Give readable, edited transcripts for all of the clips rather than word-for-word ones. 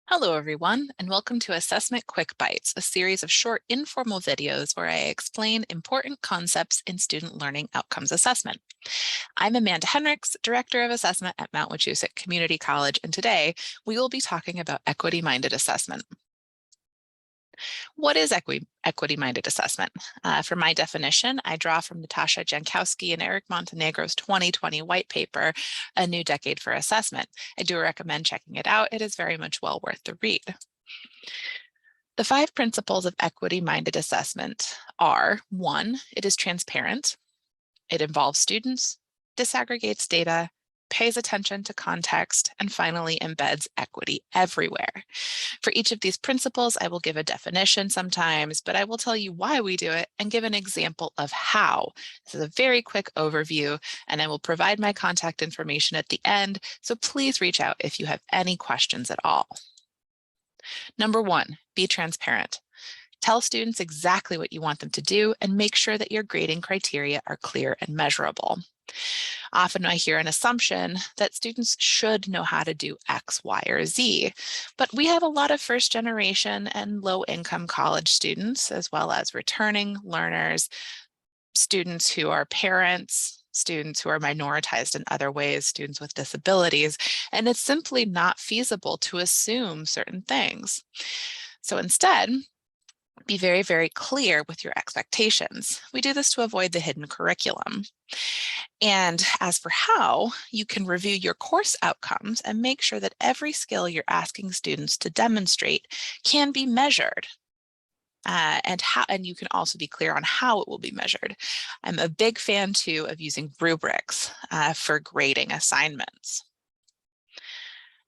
Hello, everyone, and welcome to Assessment Quick Bites, a series of short informal videos where I explain important concepts in student learning outcomes assessment. I'm Amanda Henricks, Director of Assessment at Mount Wachusett Community College, and today we will be talking about equity-minded assessment. What is equity-minded assessment? For my definition, I draw from Natasha Jankowski and Eric Montenegro's 2020 white paper, A New Decade for Assessment. I do recommend checking it out. It is very much well worth the read. The 5 principles of equity-minded assessment are: 1, it is transparent, it involves students, disaggregates data, pays attention to context, and finally embeds equity everywhere. For each of these principles, I will give a definition sometimes, but I will tell you why we do it and give an example of how. This is a very quick overview, and I will provide my contact information at the end, so please reach out if you have any questions at all. Number 1, be transparent. Tell students exactly what you want them to do and make sure that your grading criteria are clear and measurable. Often I hear an assumption that students should know how to do X, Y, or Z, but we have a lot of first generation and low income college students, as well as returning learners, students who are parents, students who are minoritized in other ways, students with disabilities, and it's simply not feasible to assume certain things. So instead, be very, very clear with your expectations. We do this to avoid the hidden curriculum. And as for how, you can review your course outcomes and make sure that every skill you're asking students to demonstrate can be measured. And you can also be clear on how it will be measured. I'm a big fan too of using rubrics for grading assignments.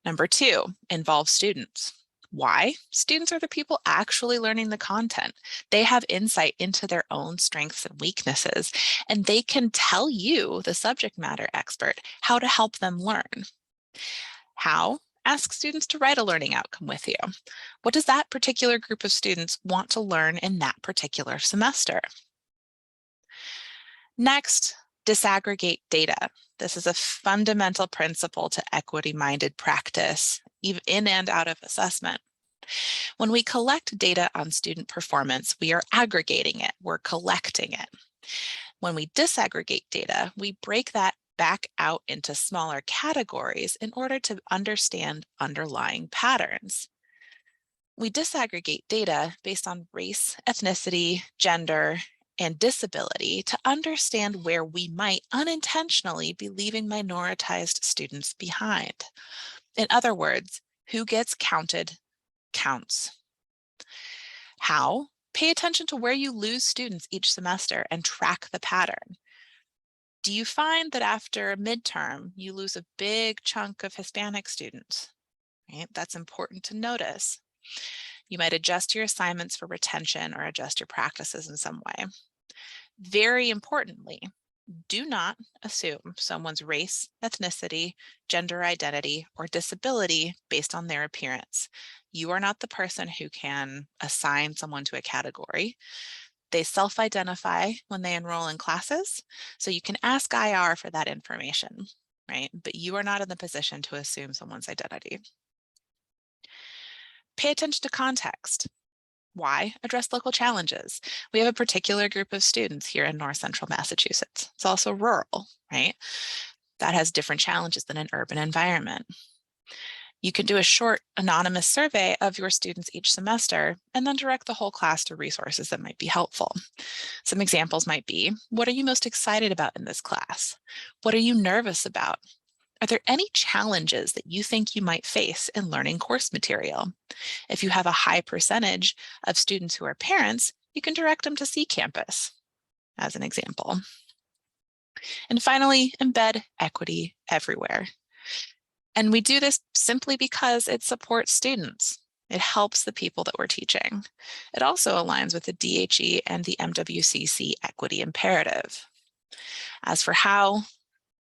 Number 2, involve students. Why? Students are the people actually learning the content. They have insight into their own strengths and weaknesses, and they can tell you, the subject matter expert, how to help them learn. How? Ask students to write a learning outcome with you. What does that particular group of students want to learn in that particular semester? Next, disaggregate data. This is a fundamental principle to equity-minded practice, even in and out of assessment. When we collect data on student performance, we are aggregating it, we're collecting it. When we disaggregate data, we break that back out into smaller categories in order to understand underlying patterns. We disaggregate data based on race, ethnicity, gender, and disability to understand where we might unintentionally be leaving minoritized students behind. In other words, who gets counted counts. How? Pay attention to where you lose students each semester and track the pattern. Do you find that after a midterm, you lose a big chunk of Hispanic students? Right? That's important to notice. You might adjust your assignments for retention or adjust your practices in some way. Very importantly, do not assume someone's race, ethnicity, gender identity, or disability based on their appearance. You are not the person who can assign someone to a category. They self-identify when they enroll in classes, so you can ask IR for that information, right? But you are not in the position to assume someone's identity. Pay attention to context. Why? Address local challenges. We have a particular group of students here in North Central Massachusetts. It's also rural, right? That has different challenges than an urban environment. You can do a short anonymous survey of your students each semester and then direct the whole class to resources that might be helpful. Some examples might be, what are you most excited about in this class? What are you nervous about? Are there any challenges that you think you might face in learning course material? If you have a high percentage of students who are parents, you can direct them to C Campus, as an example. And finally, embed equity everywhere. And we do this simply because it supports students. It helps the people that we're teaching. It also aligns with the DHE and the MWCC equity imperative. As for how,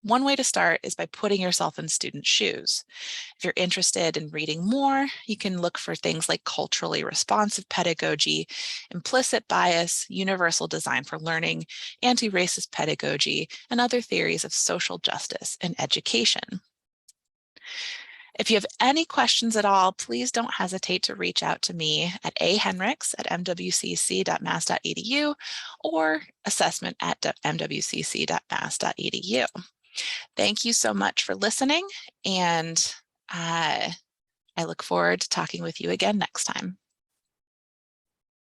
one way to start is by putting yourself in student shoes. If you're interested in reading more, you can look for things like culturally responsive pedagogy, implicit bias, universal design for learning, anti-racist pedagogy, and other theories of social justice and education. If you have any questions at all, please don't hesitate to reach out to me at ahenricks@mwcc.mass.edu or assessment@mwcc.mass.edu. Thank you so much for listening, and I look forward to talking with you again next time.